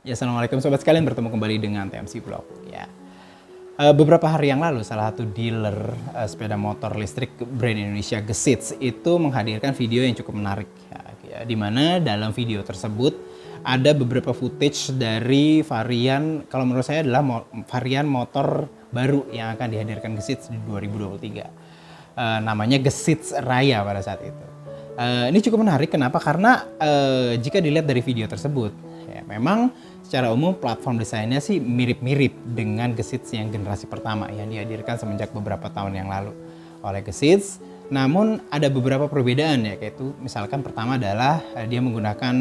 Ya, assalamualaikum sobat sekalian, bertemu kembali dengan TMC Vlog. Ya, beberapa hari yang lalu salah satu dealer sepeda motor listrik brand Indonesia Gesits itu menghadirkan video yang cukup menarik. Ya, di mana dalam video tersebut ada beberapa footage dari varian, kalau menurut saya adalah varian motor baru yang akan dihadirkan Gesits di 2023. Namanya Gesits Raya pada saat itu. Ini cukup menarik, kenapa? Karena jika dilihat dari video tersebut, ya, memang secara umum platform desainnya sih mirip-mirip dengan Gesits yang generasi pertama yang dihadirkan semenjak beberapa tahun yang lalu oleh Gesits. Namun ada beberapa perbedaan ya, yaitu misalkan pertama adalah dia menggunakan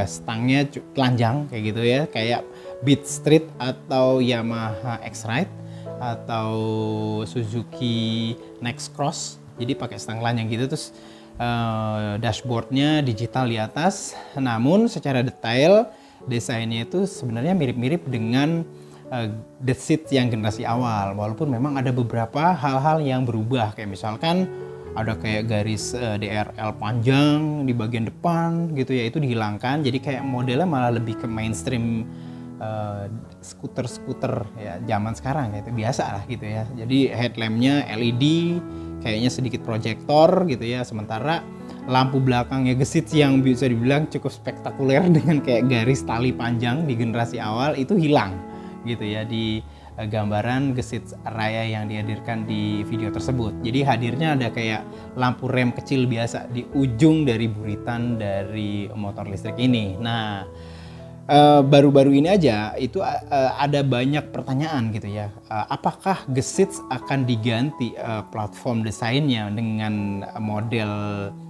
stangnya telanjang kayak gitu ya, kayak Beat Street atau Yamaha X-Ride atau Suzuki Next Cross. Jadi pakai stang telanjang gitu, terus dashboardnya digital di atas. Namun secara detail desainnya itu sebenarnya mirip-mirip dengan Gesits yang generasi awal, walaupun memang ada beberapa hal-hal yang berubah, kayak misalkan ada kayak garis DRL panjang di bagian depan gitu ya, itu dihilangkan, jadi kayak modelnya malah lebih ke mainstream skuter-skuter ya zaman sekarang gitu, biasa lah gitu ya. Jadi headlampnya LED, kayaknya sedikit proyektor gitu ya, sementara lampu belakangnya Gesits yang bisa dibilang cukup spektakuler dengan kayak garis tali panjang di generasi awal itu hilang gitu ya di gambaran Gesits Raya yang dihadirkan di video tersebut. Jadi hadirnya ada kayak lampu rem kecil biasa di ujung dari buritan dari motor listrik ini. Nah, baru-baru ini aja itu ada banyak pertanyaan gitu ya. Apakah Gesits akan diganti platform desainnya dengan model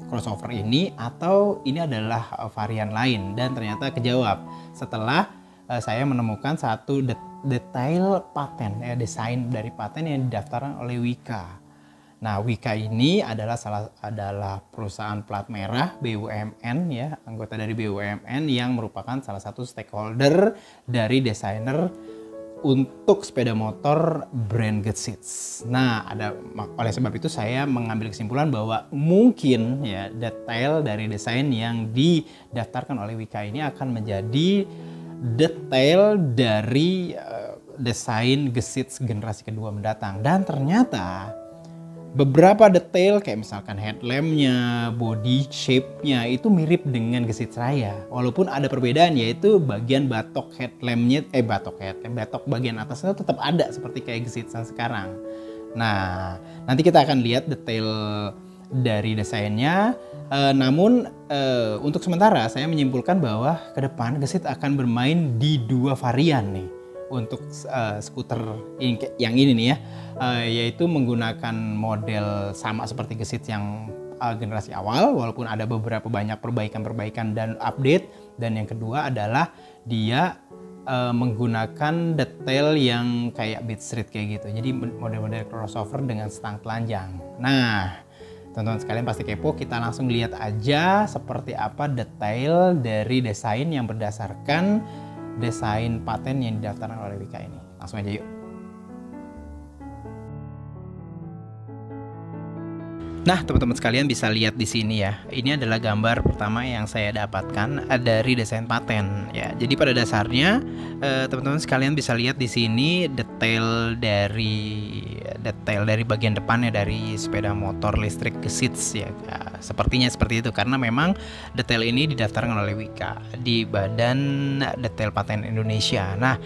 crossover ini, atau ini adalah varian lain? Dan ternyata kejawab setelah saya menemukan satu detail paten ya, desain dari paten yang didaftarkan oleh Wika. Nah, Wika ini adalah adalah perusahaan plat merah BUMN ya, anggota dari BUMN yang merupakan salah satu stakeholder dari desainer untuk sepeda motor brand Gesits. Nah, oleh sebab itu saya mengambil kesimpulan bahwa mungkin ya detail dari desain yang didaftarkan oleh Wika ini akan menjadi detail dari desain Gesits generasi kedua mendatang. Dan ternyata beberapa detail kayak misalkan headlampnya, body shape-nya itu mirip dengan Gesits Raya. Walaupun ada perbedaan, yaitu bagian batok headlampnya, batok bagian atasnya tetap ada seperti kayak Gesits yang sekarang. Nah, nanti kita akan lihat detail dari desainnya. Namun untuk sementara saya menyimpulkan bahwa ke depan Gesits akan bermain di dua varian nih untuk skuter yang ini nih ya, yaitu menggunakan model sama seperti Gesits yang generasi awal, walaupun ada beberapa banyak perbaikan-perbaikan dan update. Dan yang kedua adalah dia menggunakan detail yang kayak Beat Street kayak gitu, jadi model-model crossover dengan stang telanjang. Nah, teman-teman sekalian pasti kepo, kita langsung lihat aja seperti apa detail dari desain yang berdasarkan desain paten yang didaftarkan oleh Wika ini. Langsung aja yuk. Nah, teman-teman sekalian bisa lihat di sini ya. Ini adalah gambar pertama yang saya dapatkan dari desain paten ya. Jadi pada dasarnya teman-teman sekalian bisa lihat di sini detail dari bagian depannya dari sepeda motor listrik Gesits ya. Sepertinya seperti itu karena memang detail ini didaftarkan oleh Wika di Badan Detail Paten Indonesia. Nah,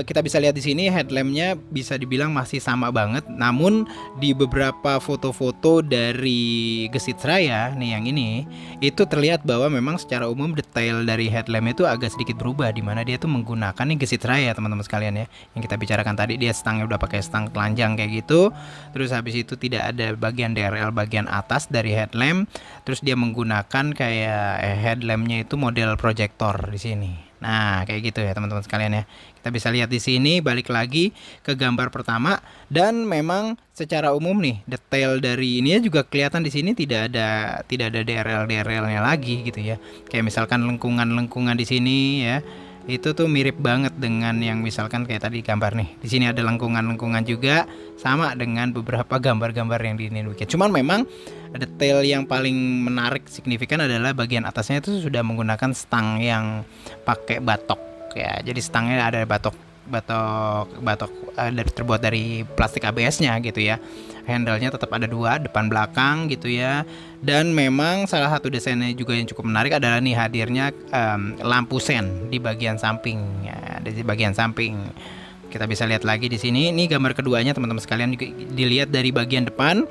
kita bisa lihat di sini headlampnya bisa dibilang masih sama banget, namun di beberapa foto-foto dari Gesits Raya nih yang ini itu terlihat bahwa memang secara umum detail dari headlamp itu agak sedikit berubah, di mana dia tuh menggunakan nih Gesits Raya teman-teman sekalian ya, yang kita bicarakan tadi. Dia stangnya udah pakai stang telanjang kayak gitu, terus habis itu tidak ada bagian DRL bagian atas dari headlamp, terus dia menggunakan kayak headlampnya itu model proyektor di sini. Nah, kayak gitu ya teman-teman sekalian ya. Kita bisa lihat di sini, balik lagi ke gambar pertama, dan memang secara umum nih detail dari ini juga kelihatan di sini tidak ada DRL-nya lagi gitu ya. Kayak misalkan lengkungan-lengkungan di sini ya. Itu tuh mirip banget dengan yang misalkan kayak tadi gambar nih. Di sini ada lengkungan-lengkungan juga, sama dengan beberapa gambar-gambar yang di Wika. Cuman memang detail yang paling menarik signifikan adalah bagian atasnya itu sudah menggunakan stang yang pakai batok ya. Jadi stangnya ada terbuat dari plastik ABS-nya gitu ya. Handle-nya tetap ada dua, depan belakang gitu ya. Dan memang salah satu desainnya juga yang cukup menarik adalah nih hadirnya lampu sen di bagian samping ya, di bagian samping. Kita bisa lihat lagi di sini. Ini gambar keduanya teman-teman sekalian, juga dilihat dari bagian depan.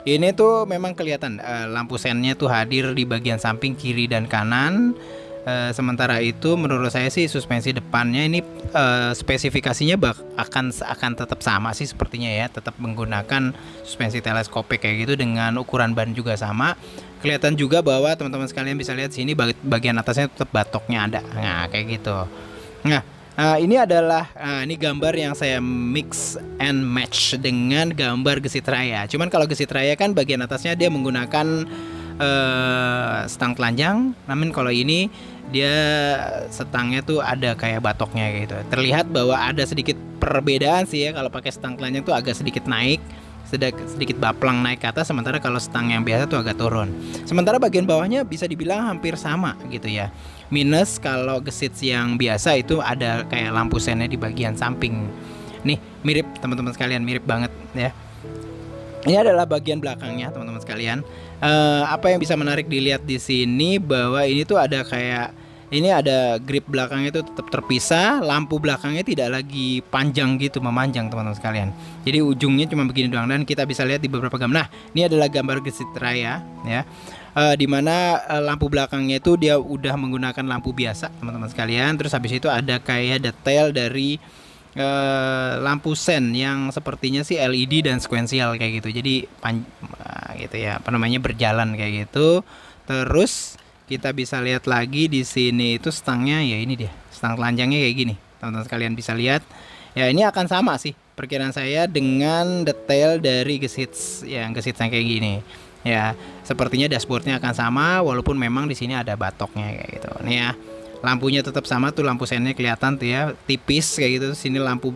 Ini tuh memang kelihatan lampu sennya tuh hadir di bagian samping kiri dan kanan. Sementara itu menurut saya sih suspensi depannya ini spesifikasinya akan tetap sama sih sepertinya ya, tetap menggunakan suspensi teleskopik kayak gitu dengan ukuran ban juga sama. Kelihatan juga bahwa teman-teman sekalian bisa lihat sini bagian atasnya tetap batoknya ada. Nah, kayak gitu. Nah, ini adalah ini gambar yang saya mix and match dengan gambar Gesit Raya. Cuman kalau Gesit Raya kan bagian atasnya dia menggunakan stang telanjang, namun kalau ini dia stangnya tuh ada kayak batoknya gitu. Terlihat bahwa ada sedikit perbedaan sih ya, kalau pakai stang telanjang tuh agak sedikit naik, sedikit baplang naik ke atas, sementara kalau stang yang biasa tuh agak turun. Sementara bagian bawahnya bisa dibilang hampir sama gitu ya. Minus kalau Gesit yang biasa itu ada kayak lampu sennya di bagian samping. Nih mirip teman-teman sekalian, mirip banget ya. Ini adalah bagian belakangnya teman-teman sekalian. Apa yang bisa menarik dilihat di sini bahwa ini tuh ada kayak ini ada grip belakangnya itu tetap terpisah, lampu belakangnya tidak lagi panjang gitu, memanjang teman-teman sekalian. Jadi ujungnya cuma begini doang, dan kita bisa lihat di beberapa gambar. Nah, ini adalah gambar Gesit Raya ya. Dimana lampu belakangnya itu dia udah menggunakan lampu biasa teman-teman sekalian. Terus habis itu ada kayak detail dari lampu sen yang sepertinya sih LED dan sekuensial kayak gitu. Jadi gitu ya, apa namanya, berjalan kayak gitu. Terus kita bisa lihat lagi di sini itu stangnya ya, ini dia. Stang telanjangnya kayak gini. Teman-teman sekalian bisa lihat. Ya, ini akan sama sih perkiraan saya dengan detail dari Gesit yang kayak gini. Ya, sepertinya dashboardnya akan sama walaupun memang di sini ada batoknya kayak gitu. Nih ya. Lampunya tetap sama tuh, lampu sennya kelihatan tuh ya, tipis kayak gitu. Sini lampu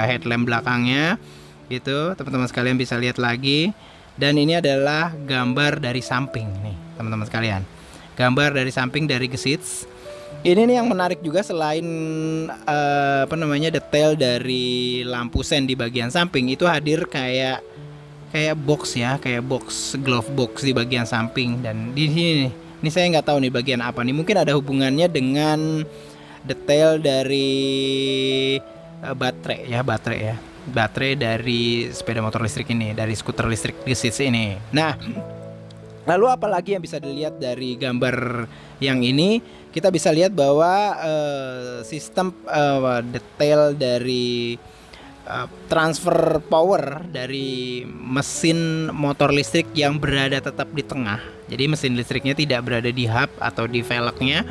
headlamp belakangnya gitu, teman-teman sekalian bisa lihat lagi. Dan ini adalah gambar dari samping nih teman-teman sekalian, gambar dari samping dari Gesit. Ini nih yang menarik juga, selain apa namanya, detail dari lampu sen di bagian samping itu hadir kayak box ya, kayak box, glove box di bagian samping. Dan di sini nih, ini saya nggak tahu nih bagian apa nih. Mungkin ada hubungannya dengan detail dari baterai ya, baterai dari sepeda motor listrik ini, dari skuter listrik Gesit ini. Nah, lalu apa lagi yang bisa dilihat dari gambar yang ini? Kita bisa lihat bahwa sistem detail dari transfer power dari mesin motor listrik yang berada tetap di tengah. Jadi mesin listriknya tidak berada di hub atau di velgnya.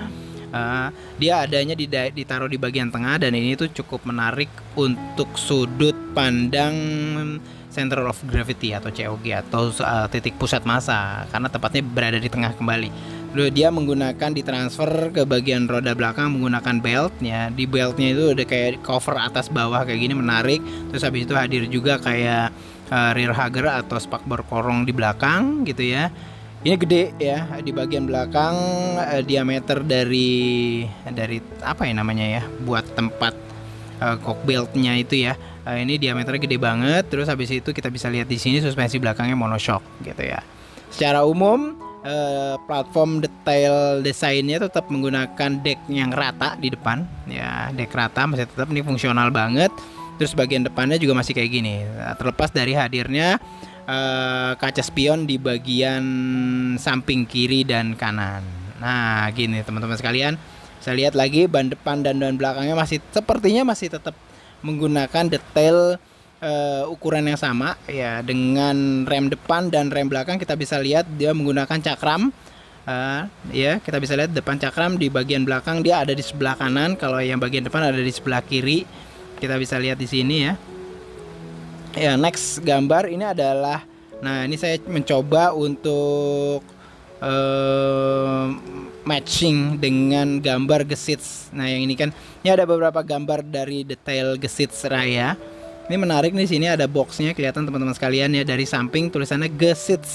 Dia adanya ditaruh di bagian tengah, dan ini tuh cukup menarik untuk sudut pandang center of gravity atau COG atau titik pusat massa, karena tepatnya berada di tengah kembali. Lalu dia menggunakan ditransfer ke bagian roda belakang menggunakan beltnya. Di beltnya itu ada kayak cover atas bawah kayak gini, menarik. Terus habis itu hadir juga kayak rear hugger atau spakbor korong di belakang gitu ya. Ini gede ya di bagian belakang, diameter dari apa ya namanya ya, buat tempat cock beltnya itu ya. Ini diameternya gede banget. Terus habis itu kita bisa lihat di sini suspensi belakangnya monoshock gitu ya. Secara umum platform detail desainnya tetap menggunakan deck yang rata di depan ya, deck rata masih tetap, ini fungsional banget. Terus bagian depannya juga masih kayak gini, terlepas dari hadirnya kaca spion di bagian samping kiri dan kanan. Nah gini teman-teman sekalian, saya lihat lagi ban depan dan ban belakangnya sepertinya masih tetap menggunakan detail ukuran yang sama ya, dengan rem depan dan rem belakang. Kita bisa lihat dia menggunakan cakram ya, kita bisa lihat depan cakram, di bagian belakang dia ada di sebelah kanan, kalau yang bagian depan ada di sebelah kiri. Kita bisa lihat di sini ya. Ya, next gambar ini adalah, nah ini saya mencoba untuk matching dengan gambar Gesit. Nah yang ini kan, ini ada beberapa gambar dari detail Gesit Raya. Ini menarik nih, sini ada boxnya kelihatan teman-teman sekalian ya, dari samping tulisannya Gesit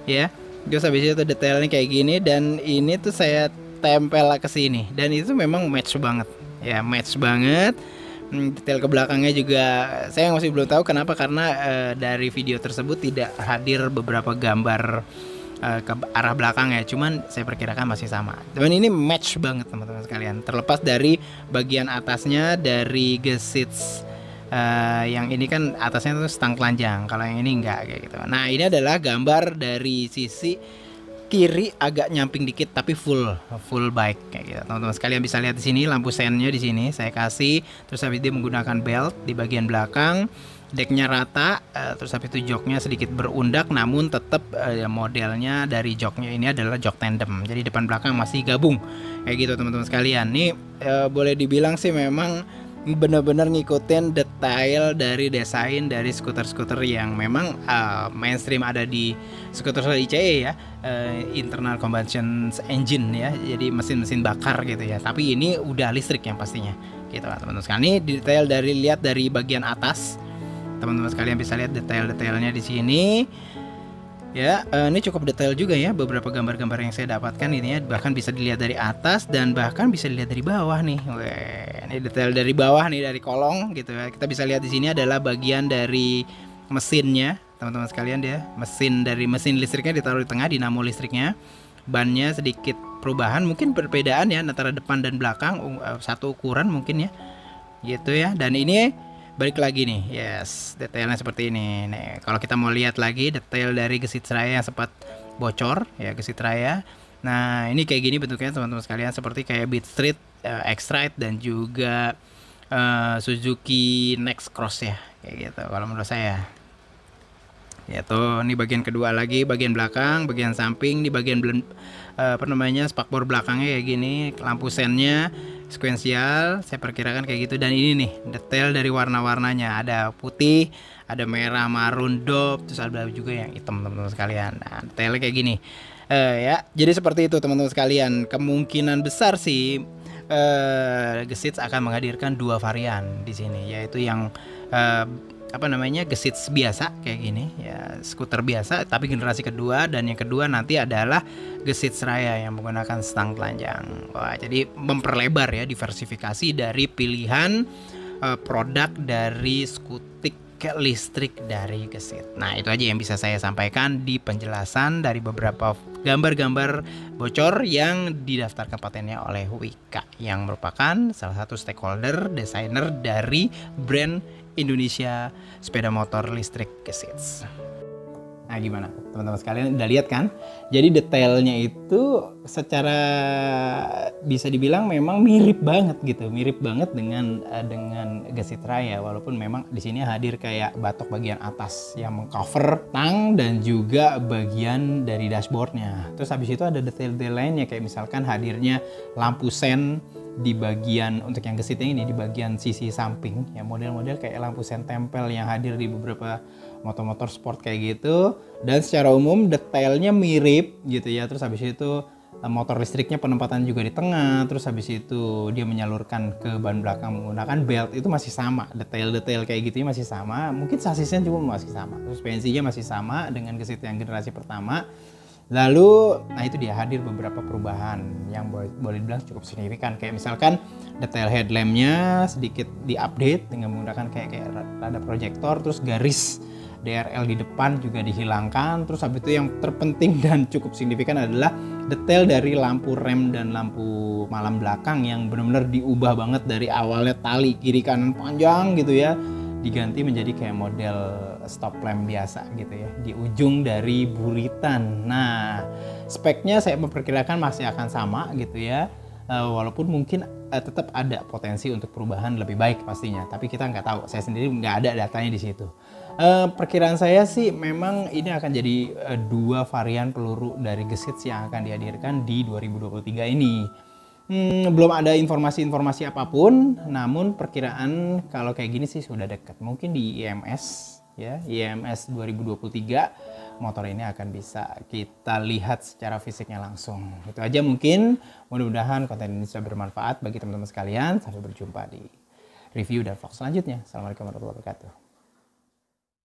ya. Terus habis itu detailnya kayak gini, dan ini tuh saya tempel ke sini, dan itu memang match banget ya, match banget. Detail ke belakangnya juga saya masih belum tahu kenapa, karena dari video tersebut tidak hadir beberapa gambar ke arah belakang ya, cuman saya perkirakan masih sama. Dan ini match banget teman-teman sekalian, terlepas dari bagian atasnya dari gesit yang ini kan atasnya tuh stang telanjang, kalau yang ini enggak kayak gitu. Nah ini adalah gambar dari sisi kiri agak nyamping dikit tapi full bike kayak gitu. Teman-teman sekalian bisa lihat di sini lampu sennya di sini saya kasih, terus habis dia menggunakan belt di bagian belakang, decknya rata, terus habis itu joknya sedikit berundak, namun tetap modelnya dari joknya ini adalah jok tandem, jadi depan belakang masih gabung kayak gitu teman-teman sekalian. Nih boleh dibilang sih memang benar-benar ngikutin detail dari desain dari skuter-skuter yang memang mainstream ada di skuter ICE ya, internal combustion engine ya, jadi mesin-mesin bakar gitu ya, tapi ini udah listrik yang pastinya gitu teman-teman sekalian. Ini detail dari lihat dari bagian atas, teman-teman sekalian bisa lihat detail-detailnya di sini ya. Ini cukup detail juga ya, beberapa gambar-gambar yang saya dapatkan ini ya, bahkan bisa dilihat dari atas dan bahkan bisa dilihat dari bawah nih. Weh, ini detail dari bawah nih, dari kolong gitu ya. Kita bisa lihat di sini adalah bagian dari mesinnya teman-teman sekalian, dia mesin listriknya ditaruh di tengah, dinamo listriknya. Bannya sedikit perubahan, mungkin perbedaan ya antara depan dan belakang, satu ukuran mungkin ya gitu ya. Dan ini balik lagi nih, yes, detailnya seperti ini. Nih, kalau kita mau lihat lagi detail dari gesit raya yang sempat bocor ya, gesit raya. Nah, ini kayak gini bentuknya teman-teman sekalian, seperti kayak Beat Street, X-Ride dan juga Suzuki Next Cross ya, kayak gitu kalau menurut saya. Ya tuh, ini bagian kedua lagi, bagian belakang, bagian samping, di bagian spakbor belakangnya kayak gini, lampu sennya sekuensial, saya perkirakan kayak gitu. Dan ini nih detail dari warna-warnanya, ada putih, ada merah, marun, dop, terus ada juga yang hitam teman-teman sekalian. Nah, detailnya kayak gini ya, jadi seperti itu teman-teman sekalian. Kemungkinan besar sih Gesit akan menghadirkan dua varian di sini, yaitu yang gesit biasa kayak gini ya, skuter biasa tapi generasi kedua, dan yang kedua nanti adalah gesit raya yang menggunakan stang telanjang. Wah, jadi memperlebar ya diversifikasi dari pilihan produk dari skutik listrik dari Gesit. Nah, itu aja yang bisa saya sampaikan di penjelasan dari beberapa gambar-gambar bocor yang didaftarkan patennya oleh Wika, yang merupakan salah satu stakeholder desainer dari brand Indonesia sepeda motor listrik Gesit. Nah, gimana teman-teman sekalian, udah lihat kan? Jadi detailnya itu secara bisa dibilang memang mirip banget gitu, mirip banget dengan Gesit Raya, walaupun memang di sini hadir kayak batok bagian atas yang mengcover tang dan juga bagian dari dashboardnya. Terus habis itu ada detail-detail lainnya, kayak misalkan hadirnya lampu sen di bagian, untuk yang Gesitnya ini di bagian sisi samping ya, model-model kayak lampu sen tempel yang hadir di beberapa motor-motor sport kayak gitu. Dan secara umum detailnya mirip gitu ya. Terus habis itu motor listriknya penempatan juga di tengah, terus habis itu dia menyalurkan ke ban belakang menggunakan belt, itu masih sama, detail-detail kayak gitu masih sama. Mungkin sasisnya juga masih sama, suspensinya masih sama dengan Gesit yang generasi pertama. Lalu, nah itu dia, hadir beberapa perubahan yang boleh dibilang cukup signifikan. Kayak misalkan detail headlampnya sedikit diupdate dengan menggunakan kayak rada proyektor, terus garis DRL di depan juga dihilangkan. Terus habis itu yang terpenting dan cukup signifikan adalah detail dari lampu rem dan lampu malam belakang yang benar-benar diubah banget dari awalnya tali kiri kanan panjang gitu ya, diganti menjadi kayak model stop lamp biasa gitu ya, di ujung dari buritan. Nah, speknya saya memperkirakan masih akan sama gitu ya, walaupun mungkin tetap ada potensi untuk perubahan lebih baik pastinya, tapi kita nggak tahu, saya sendiri nggak ada datanya di situ. Perkiraan saya sih memang ini akan jadi dua varian peluru dari Gesit yang akan dihadirkan di 2023 ini. Belum ada informasi-informasi apapun, namun perkiraan kalau kayak gini sih sudah dekat. Mungkin di IMS ya, IMS 2023 motor ini akan bisa kita lihat secara fisiknya langsung. Itu aja mungkin, mudah-mudahan konten ini bisa bermanfaat bagi teman-teman sekalian. Sampai berjumpa di review dan vlog selanjutnya. Assalamualaikum warahmatullahi wabarakatuh.